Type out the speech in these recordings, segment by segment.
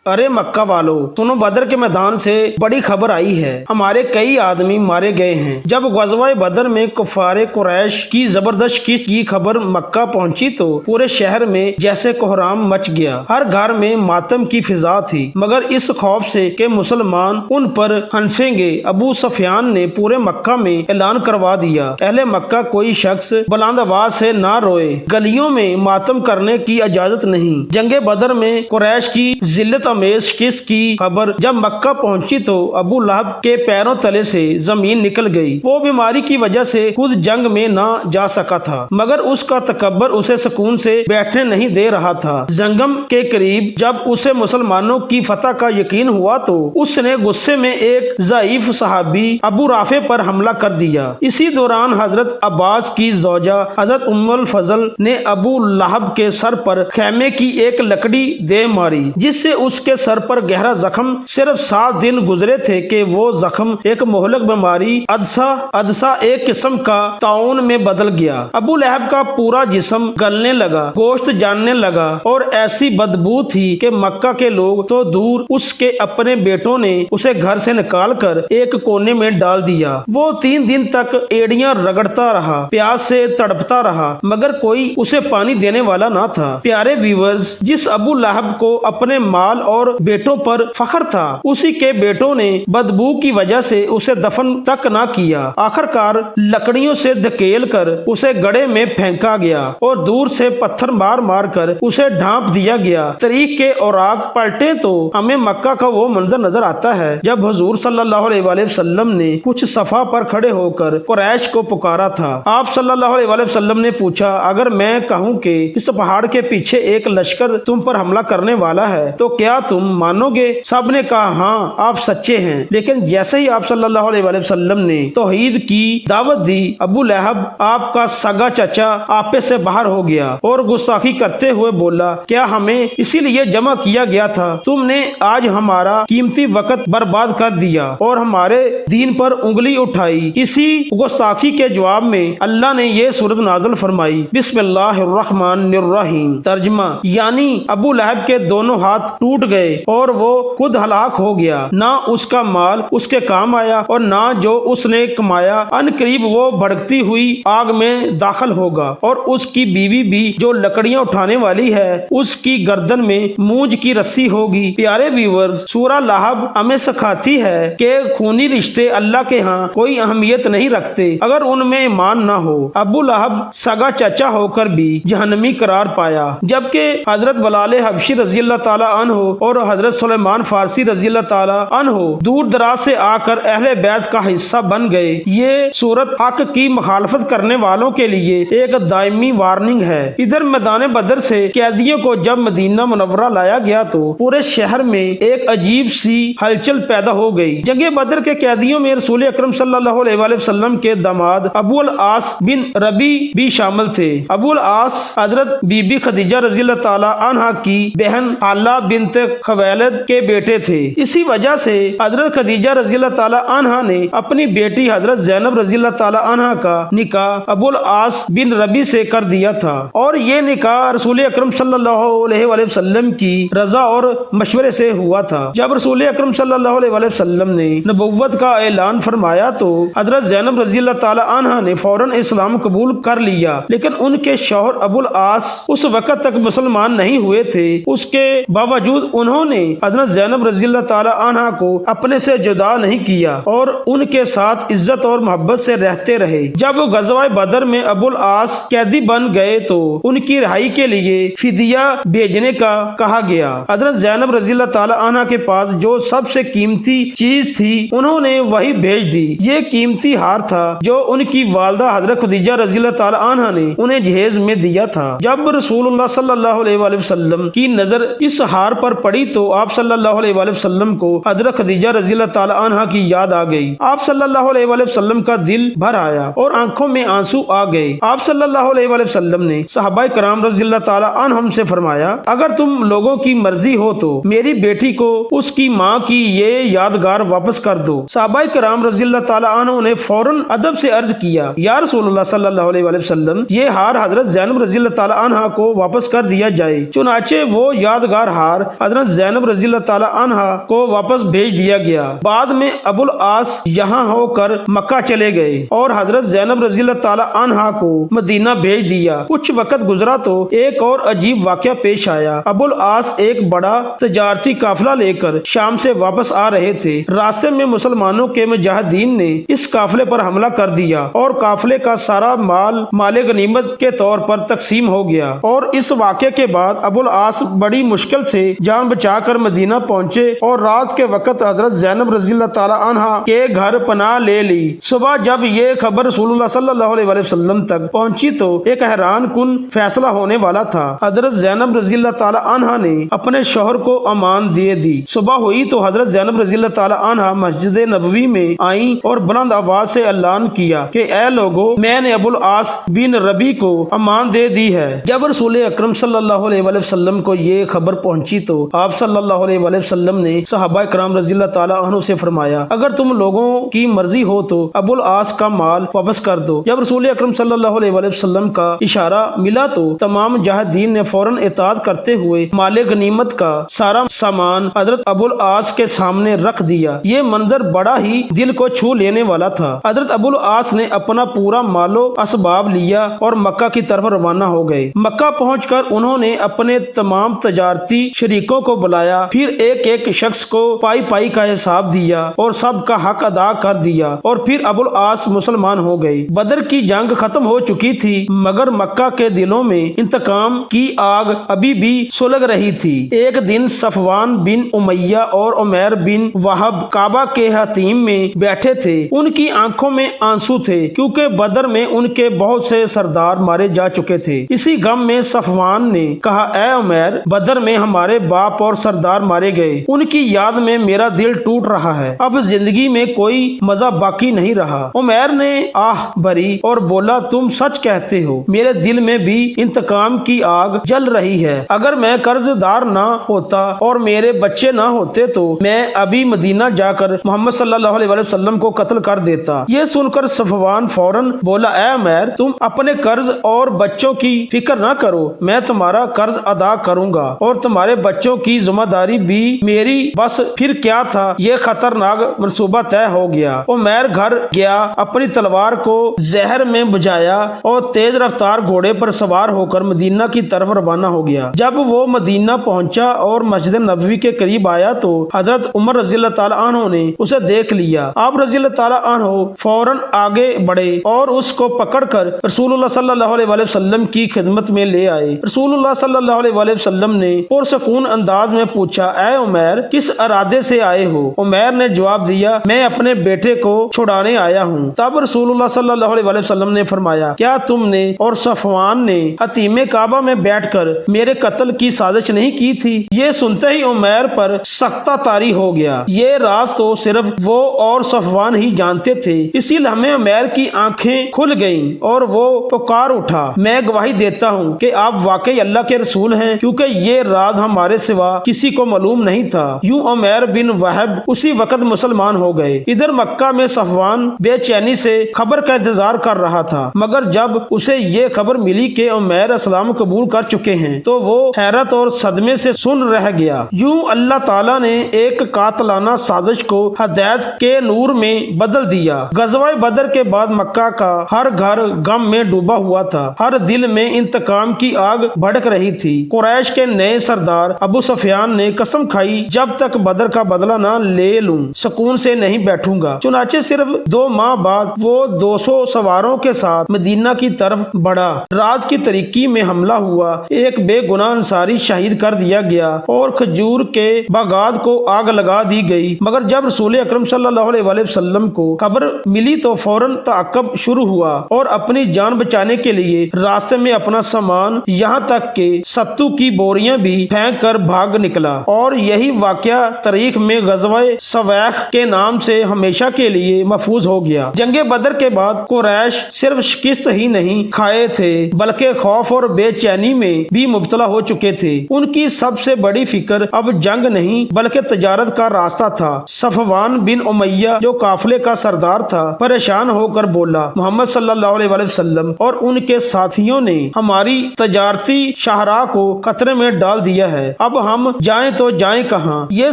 ارے مکہ والو سنو، بدر کے میدان سے بڑی خبر آئی ہے، ہمارے کئی آدمی مارے گئے ہیں۔ جب غزوہ بدر میں کفار قریش کی زبردست شکست کی خبر مکہ پہنچی تو پورے شہر میں جیسے کوہرام مچ گیا، ہر گھر میں ماتم کی فضا تھی، مگر اس خوف سے کہ مسلمان ان پر ہنسیں گے ابو سفیان نے پورے مکہ میں اعلان کروا دیا، اہل مکہ کوئی شخص بلند آواز سے نہ روئے، گلیوں میں ماتم کرنے کی اجازت نہیں۔ جنگ بدر میں قریش کی ذلت امیز شکست کی خبر جب مکہ پہنچی تو ابو لہب کے پیروں تلے سے زمین نکل گئی، وہ بیماری کی وجہ سے خود جنگ میں نہ جا سکا تھا، مگر اس کا تکبر اسے سکون سے بیٹھنے نہیں دے رہا تھا۔ زنگم کے قریب جب اسے مسلمانوں کی فتح کا یقین ہوا تو اس نے غصے میں ایک ضعیف صحابی ابو رافع پر حملہ کر دیا۔ اسی دوران حضرت عباس کی زوجہ حضرت ام الفضل نے ابو لہب کے سر پر خیمے کی ایک لکڑی دے ماری، جس سے اس کے سر پر گہرا زخم، صرف 7 دن گزرے تھے کہ وہ زخم ایک مہلک بیماری عدسہ ایک قسم کا طاعون میں بدل گیا۔ ابو لہب کا پورا جسم گلنے لگا، گوشت جاننے لگا اور ایسی بدبو تھی کہ مکہ کے لوگ تو دور، اس کے اپنے بیٹوں نے اسے گھر سے نکال کر ایک کونے میں ڈال دیا۔ وہ 3 دن تک ایڑیاں رگڑتا رہا، پیاس سے تڑپتا رہا، مگر کوئی اسے پانی دینے والا نہ تھا۔ پیارے ویورز، جس ابو لہب کو اپنے مال اور بیٹوں پر فخر تھا، اسی کے بیٹوں نے بدبو کی وجہ سے اسے دفن تک نہ کیا۔ آخر کار لکڑیوں سے دھکیل کر اسے گڑھے میں پھینکا گیا اور دور سے پتھر مار مار کر اسے ڈھانپ دیا گیا۔ تاریخ کے اوراق پلٹے تو ہمیں مکہ کا وہ منظر نظر آتا ہے جب حضور صلی اللہ علیہ وآلہ وسلم نے کچھ صفا پر کھڑے ہو کر قریش کو پکارا تھا۔ آپ صلی اللہ علیہ وآلہ وسلم نے پوچھا، اگر میں کہوں کہ اس پہاڑ کے پیچھے ایک لشکر تم پر حملہ کرنے والا ہے تو کیا تم مانو گے؟ سب نے کہا ہاں، آپ سچے ہیں۔ لیکن جیسے ہی آپ صلی اللہ علیہ وآلہ وسلم نے توحید کی دعوت دی، ابو لہب آپ کا سگا چچا آپے سے باہر ہو گیا اور گستاخی کرتے ہوئے بولا، کیا ہمیں اسی لیے جمع کیا گیا تھا؟ تم نے آج ہمارا قیمتی وقت برباد کر دیا اور ہمارے دین پر انگلی اٹھائی۔ اسی گستاخی کے جواب میں اللہ نے یہ سورت نازل فرمائی، بسم اللہ الرحمن الرحیم۔ ترجمہ یعنی ابو لہب کے دونوں ہاتھ ٹوٹ گئے اور وہ خود ہلاک ہو گیا، نہ اس کا مال اس کے کام آیا اور نہ جو اس نے کمایا، ان قریب وہ بھڑکتی ہوئی آگ میں داخل ہوگا اور اس کی بیوی بھی جو لکڑیاں اٹھانے والی ہے، اس کی گردن میں مونج کی رسی ہوگی۔ پیارے ویورز، سورہ لہب ہمیں سکھاتی ہے کہ خونی رشتے اللہ کے ہاں کوئی اہمیت نہیں رکھتے اگر ان میں ایمان نہ ہو۔ ابو لہب سگا چچا ہو کر بھی جہنمی قرار پایا، جبکہ حضرت بلال حبشی رضی اللہ تعالی عنہ اور حضرت سلیمان فارسی رضی اللہ تعالی عنہ دور دراز سے آ کر اہل بیت کا حصہ بن گئے۔ یہ صورت حق کی مخالفت کرنے والوں کے لیے ایک دائمی وارننگ ہے۔ ادھر میدان بدر سے قیدیوں کو جب مدینہ منورہ لایا گیا تو پورے شہر میں ایک عجیب سی ہلچل پیدا ہو گئی۔ جنگ بدر کے قیدیوں میں رسول اکرم صلی اللہ علیہ وآلہ وسلم کے داماد ابو العاص بن ربی بھی شامل تھے۔ ابو العاص حضرت بی بی خدیجہ رضی اللہ تعالی عنہا کی بہن حالہ بنت خویلد کے بیٹے تھے۔ اسی وجہ سے حضرت خدیجہ رضی اللہ تعالی عنہا نے اپنی بیٹی حضرت زینب رضی اللہ تعالی عنہا کا نکاح ابو العاص بن ربی سے کر دیا تھا، اور یہ نکاح رسول اکرم صلی اللہ علیہ وآلہ وسلم کی رضا اور مشورے سے ہوا تھا۔ جب رسول اکرم صلی اللہ علیہ وآلہ وسلم نے نبوت کا اعلان فرمایا تو حضرت زینب رضی اللہ تعالی عنہا نے فوراً اسلام قبول کر لیا، لیکن ان کے شوہر ابو العاص اس وقت تک مسلمان نہیں ہوئے تھے۔ اس کے باوجود انہوں نے حضرت زینب رضی اللہ تعالی عنہا کو اپنے سے جدا نہیں کیا اور ان کے ساتھ عزت اور محبت سے رہتے رہے۔ جب غزوہ بدر میں ابو العاص قیدی بن گئے تو ان کی رہائی کے لیے فدیہ بھیجنے کا کہا گیا۔ حضرت زینب رضی اللہ تعالی عنہا کے پاس جو سب سے قیمتی چیز تھی انہوں نے وہی بھیج دی۔ یہ قیمتی ہار تھا جو ان کی والدہ حضرت خدیجہ رضی اللہ تعالی عنہا نے انہیں جہیز میں دیا تھا۔ جب رسول اللہ صلی اللہ علیہ وآلہ وسلم کی نظر اس ہار پر پڑی تو آپ صلی اللہ علیہ وآلہ وسلم کو حضرت خدیجہ رضی اللہ تعالی عنہا کی یاد آ گئی۔ آپ صلی اللہ علیہ وآلہ وسلم کا دل بھر آیا اور آنکھوں میں آنسو آ گئے۔ آپ صلی اللہ علیہ وآلہ وسلم نے صحابہ کرام رضی اللہ تعالی عنہم سے فرمایا، اگر تم لوگوں کی مرضی ہو تو میری بیٹی کو اس کی ماں کی یہ یادگار واپس کر دو۔ صحابہ کرام رضی اللہ تعالی عنہ نے فوراً ادب سے عرض کیا، یا رسول اللہ صلی اللہ علیہ وآلہ وسلم، یہ ہار حضرت زینب رضی اللہ تعالی عنہا کو واپس کر دیا جائے۔ چنانچہ وہ یادگار ہار حضرت हजरत ज़ैनब रज़ी अल्लाह ताला अन्हा को वापस भेज दिया गया। बाद में अबुल आस यहाँ होकर मक्का चले गए और हजरत ज़ैनब रज़ी अल्लाह ताला अन्हा को मदीना भेज दिया। कुछ वक्त गुजरा तो एक और अजीब वाक़या पेश आया। अबुल आस एक बड़ा तजारती काफिला लेकर शाम से वापस आ रहे थे। रास्ते में मुसलमानों के मुजाहिदीन ने इस काफिले पर हमला कर दिया और काफिले का सारा माल माले गनीमत के तौर पर तकसीम हो गया। और इस वाक़े के बाद अबुल आस बड़ी मुश्किल से जान बचाकर मदीना पहुंचे और रात के वक्त हजरत ज़ैनब रज़ी अल्लाह ताला अन्हा के घर पनाह ले ली। सुबह जब ये खबर रसूलुल्लाह सल्लल्लाहु अलैहि वसल्लम तक पहुंची तो एक हैरान कुन फैसला होने वाला था। हजरत ज़ैनब रज़ी अल्लाह ताला अन्हा ने अपने शौहर को अमान दे दी। सुबह हुई तो हजरत ज़ैनब रज़ी अल्लाह ताला अन्हा मस्जिद नबवी में आई और बुलंद आवाज से ऐलान किया कि ऐ लोगो, मैंने अबुल आस बिन रबी को अमान दे दी है। जब रसूल अकरम सल्लल्लाहु अलैहि वसल्लम को ये खबर पहुंची तो आप सल्लल्लाहु अलैहि वसल्लम ने सहाबा इकराम रज़ी अल्लाह ताला अन्हु से फरमाया, अगर तुम लोगों की मर्जी हो तो अबुल आस का माल वापस कर दो। जब रसूल अकरम सल्लल्लाहु अलैहि वसल्लम का इशारा मिला तो तमाम मुजाहिदीन ने फौरन इताअत करते हुए माले गनीमत का सारा सामान हजरत अबुल आस के सामने रख दिया। ये मंजर बड़ा ही दिल को छू लेने वाला था। हजरत अबुल आस ने अपना पूरा मालो असबाब लिया और मक्का की तरफ रवाना हो गए। मक्का पहुंचकर उन्होंने अपने तमाम तजारती शरीकों को बुलाया, फिर एक एक शख्स को पाई पाई का हिसाब दिया और सबका हक अदा कर दिया और फिर अबुल आस मुसलमान हो गए। बदर की जंग खत्म हो चुकी थी मगर मक्का के दिलों में इंतकाम की आग अभी भी सुलग रही थी। एक दिन सफवान बिन उमैया और उमैर बिन वहब काबा के हतीम में बैठे थे। उनकी आंखों में आंसू थे क्योंकि बदर में उनके बहुत से सरदार मारे जा चुके थे। इसी गम में सफवान ने कहा, ऐ उमैर, बदर में हमारे बाप और सरदार मारे गए, उनकी याद में मेरा दिल टूट रहा है। अब जिंदगी में कोई मजा बाकी नहीं रहा। उमैर ने आह भरी और बोला, तुम सच कहते हो, मेरे दिल में भी इंतकाम की आग जल रही है। अगर मैं कर्जदार ना होता और मेरे बच्चे ना होते तो मैं अभी मदीना जाकर मोहम्मद सल्लल्लाहु अलैहि वसल्लम को कत्ल कर देता। ये सुनकर सफवान फौरन बोला, ऐ उमैर, तुम अपने कर्ज और बच्चों की फिक्र ना करो, मैं तुम्हारा कर्ज अदा करूंगा और तुम्हारे बच्चों की जिम्मेदारी भी मेरी। बस फिर क्या था, ये खतरनाक मंसूबा तय हो गया। उमैर घर गया, अपनी तलवार को जहर में बुझाया और तेज रफ्तार घोड़े पर सवार होकर मदीना की तरफ रवाना हो गया। जब वो मदीना पहुंचा और मस्जिद नबवी के करीब आया तो हजरत उमर रज़ी अल्लाह ताला अन्हु ने उसे देख लिया। आप रज़ी अल्लाह ताला अन्हु फौरन आगे बढ़े और उसको पकड़कर रसूलुल्लाह सल्लल्लाहु अलैहि वसल्लम की खिदमत में ले आए। रसूलुल्लाह सल्लल्लाहु अलैहि वसल्लम ने पुरसकून अंदाज में पूछा, ऐ उमैर, किस इरादे से आए हो? उमैर ने जवाब दिया, मैं अपने बेटे को छुड़ाने आया हूँ। तब रसूलुल्लाह सल्लल्लाहु अलैहि वसल्लम ने फरमाया, क्या तुमने और सफवान ने हतीमे काबा में बैठकर मेरे कत्ल की साजिश नहीं की थी? ये सुनते ही उमैर पर सख्ता तारी हो गया। ये राज तो सिर्फ वो और सफवान ही जानते थे। इसी लम्हे उमैर की आंखें खुल गईं और वो पुकार उठा, मैं गवाही देता हूँ कि आप वाकई अल्लाह के रसूल हैं, क्योंकि ये राज हमारे सिवा किसी को मालूम नहीं था। यूं उमैर बिन वहब उसी वक्त मुसलमान हो गए। इधर मक्का में सफवान बेचैनी से खबर का इंतजार कर रहा था, मगर जब उसे ये खबर मिली कि उमैर इस्लाम कबूल कर चुके हैं तो वो हैरत और सदमे से सुन रह गया। यूं अल्लाह ताला ने एक कातलाना साजिश को हिदायत के नूर में बदल दिया। गज़वा बदर के बाद मक्का का हर घर गम में डूबा हुआ था। हर दिल में इंतकाम की आग भड़क रही थी। कुरैश के नए सरदार अबू सुफियान ने कसम खाई, जब तक बदर का बदला ना ले लूं सुकून से नहीं बैठूंगा। चुनाचे सिर्फ 2 माह बाद वो 200 सवारों के साथ मदीना की तरफ बढ़ा। रात की तरीकी में हमला हुआ, एक बेगुनाह अंसारी शहीद कर दिया गया और खजूर के बागात को आग लगा दी गई। मगर जब रसूल अकरम सल्लल्लाहु अलैहि वसल्लम को खबर मिली तो फौरन ताक़ब शुरू हुआ और अपनी जान बचाने के लिए रास्ते में अपना सामान यहाँ तक के सत्तू की बोरियां भी फेंक कर भाग निकला। और यही वाकया तारीख में गज़वा-ए सवैख के नाम से हमेशा के लिए महफूज हो गया। जंगे बदर के बाद कुरैश सिर्फ शिकस्त ही नहीं खाए थे बल्कि खौफ और बेचैनी में भी मुब्तला हो चुके थे। उनकी सबसे बड़ी फिक्र अब जंग नहीं बल्कि तजारत का रास्ता था। सफवान बिन उमैया जो काफिले का सरदार था परेशान होकर बोला, मोहम्मद सल्लल्लाहु अलैहि वसल्लम और उनके साथियों ने हमारी तजारती शाहराह को खतरे में डाल दिया है। अब अब हम जाएं तो जाएं कहाँ। ये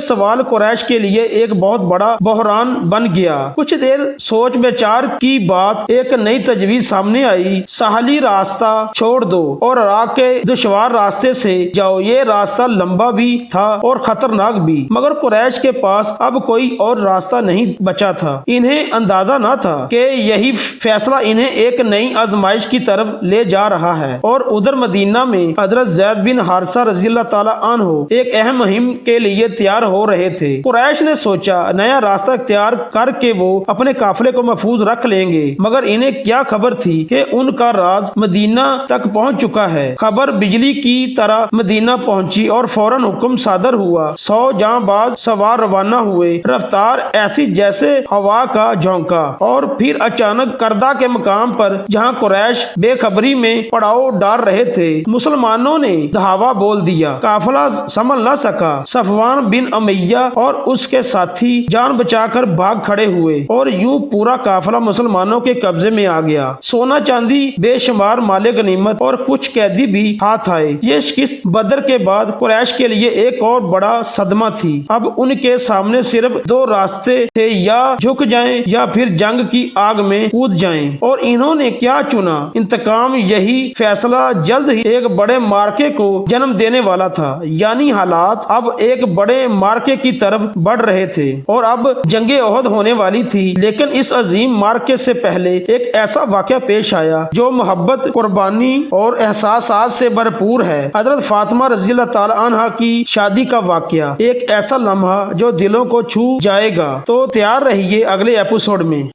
सवाल कुरैश के लिए एक बहुत बड़ा बहरान बन गया। कुछ देर सोच विचार की बाद एक नई तजवीज सामने आई। साहली रास्ता छोड़ दो और राह के दुश्वार रास्ते से जाओ। ये रास्ता लंबा भी था और खतरनाक भी, मगर कुरैश के पास अब कोई और रास्ता नहीं बचा था। इन्हें अंदाजा न था कि यही फैसला इन्हें एक नई आजमाइश की तरफ ले जा रहा है। और उधर मदीना में हजरत ज़ैद बिन हारिसा रज़ी अल्लाह ताला अन्हु एक अहम मुहिम के लिए तैयार हो रहे थे। कुरैश ने सोचा नया रास्ता इख्तियार करके वो अपने काफिले को महफूज रख लेंगे, मगर इन्हें क्या खबर थी कि उनका राज मदीना तक पहुंच चुका है। खबर बिजली की तरह मदीना पहुंची और फौरन हुक्म सादर हुआ। 100 जांबाज सवार रवाना हुए। रफ्तार ऐसी जैसे हवा का झोंका, और फिर अचानक करदा के मकाम पर जहां कुरैश बेखबरी में पड़ाव डाल रहे थे, मुसलमानों ने धावा बोल दिया। काफिला संभल न सका। सफवान बिन उमैया और उसके साथी जान बचाकर भाग खड़े हुए और यूं पूरा काफिला मुसलमानों के कब्जे में आ गया। सोना चांदी बेशुमार माले गनीमत और कुछ कैदी भी हाथ आए। ये शिकस्त बदर के बाद कुरैश के लिए एक और बड़ा सदमा थी। अब उनके सामने सिर्फ 2 रास्ते थे, या झुक जाएं या फिर जंग की आग में कूद जाएं। और इन्होंने क्या चुना? इंतकाम। यही फैसला जल्द ही एक बड़े मार्के को जन्म देने वाला था। यानी हालात अब एक बड़े मार्के की तरफ बढ़ रहे थे और अब जंगे ओहद होने वाली थी। लेकिन इस अजीम मार्के से पहले एक ऐसा वाक़या पेश आया जो मोहब्बत, कुर्बानी और एहसासात से भरपूर है। हजरत फातिमा रज़ी अल्लाह ताला अन्हा की शादी का वाक़या, एक ऐसा लम्हा जो दिलों को छू जाएगा। तो तैयार रहिए अगले एपिसोड में।